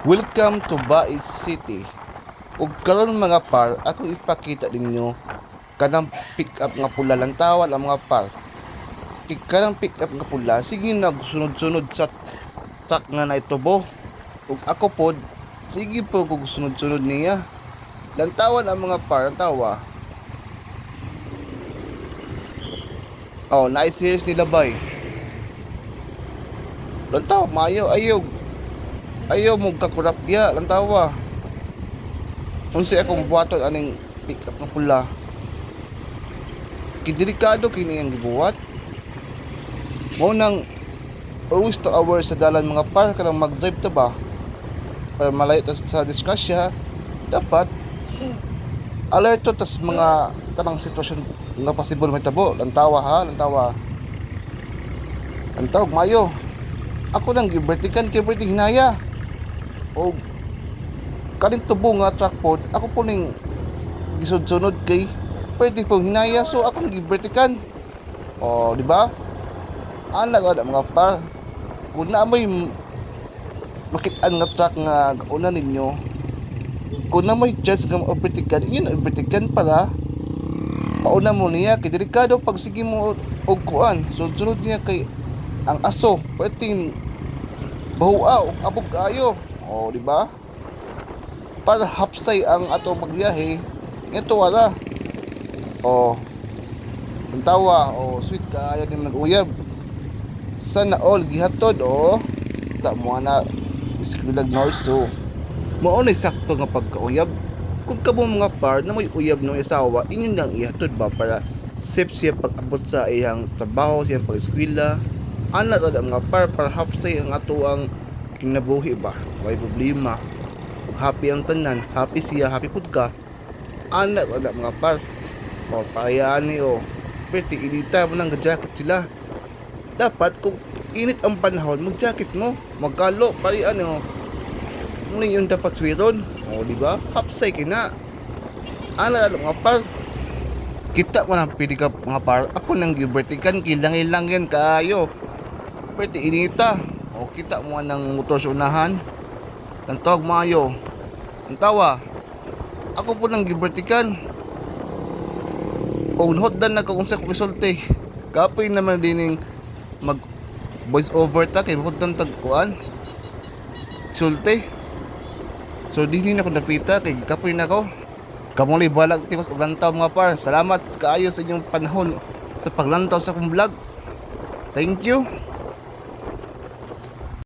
Welcome to Bais City. Ug karon mga par, ako ipakita ninyo kanang pick up nga pula lang tawal ang mga par. Kanang pick up nga pula sige nagsunod-sunod sa truck nga naitubo. Ug ako pod sige po kung sunod-sunod niya. Lantawan ang mga par, ang tawa. Oh, nice series nila bay. Lantaw, mayo ayaw mo kakurap ya, lantawa. Unsa akong buhaton aning pick up nga pula. Kidelikado kini ang gibuhat. Mo nang always to aware sa dalan mga par kanang mag-drive ta ba para malayo ta sa disgrasya. Dapat alerto tas mga tanang sitwasyon nga possible may tabo. Lantawa ha, lantawa. Lantaw mayo. Ako nang gibertikan kay berti hinaya. O kaning tubo nga truck pod, ako po ning gisud-sunod kay pwede pong hinaya, so ako nang gibertikan. O di ba? Ana gud mga par. Kung na may makit-an nga truck nga una ninyo, kung na may chance nga maobertikan, inyo na obertikan para pauna mo niya kay delikado pag sige mo og kuan. Sunod niya kay ang aso pwedeng bahua o abog kayo. O di ba? Para hapsay ang ato magbiyahe, ito wala. O ang tawa o sweet kaayo ni mag-uyab. Sana all gihatod o ta mo na iskrilag norso. Mao na sakto nga pagkauyab. Kung kamo mga par na may uyab ng isawa, inyo nang ihatod ba para safe siya pag-abot sa iyang trabaho, siyang pag-eskwela. Ana ta mga par para hapsay ang ato ang kinabuhi ba. May problema. Ug happy ang tanan, happy siya, happy pud ka. Ana ta mga par. O paayaan ni o. Pwede inita mo nang jacket sila. Dapat kung init ang panahon, mag-jacket mo, magkalo, pari ano. Ano yung dapat swiron? O di ba? Hapsay kina. Ana mga par. Kita mo nang pili ka mga par. Ako nang gibertikan kilang-ilang yan kaayo. Pwede inita. O kita mo nang motor sa unahan. Tantog mayo. Ang tawa. Ako po nang gibertikan. O unhoddan na ko kung sa ko isulti. Kapoy naman dining mag voice over ta kay hoddan tagkuan. Sulti. So dinhi na ko napita kay kapoy na ko. Kamuli balag timos og lantaw mga par. Salamat kaayo sa inyong panahon sa paglantaw sa akong vlog. Thank you.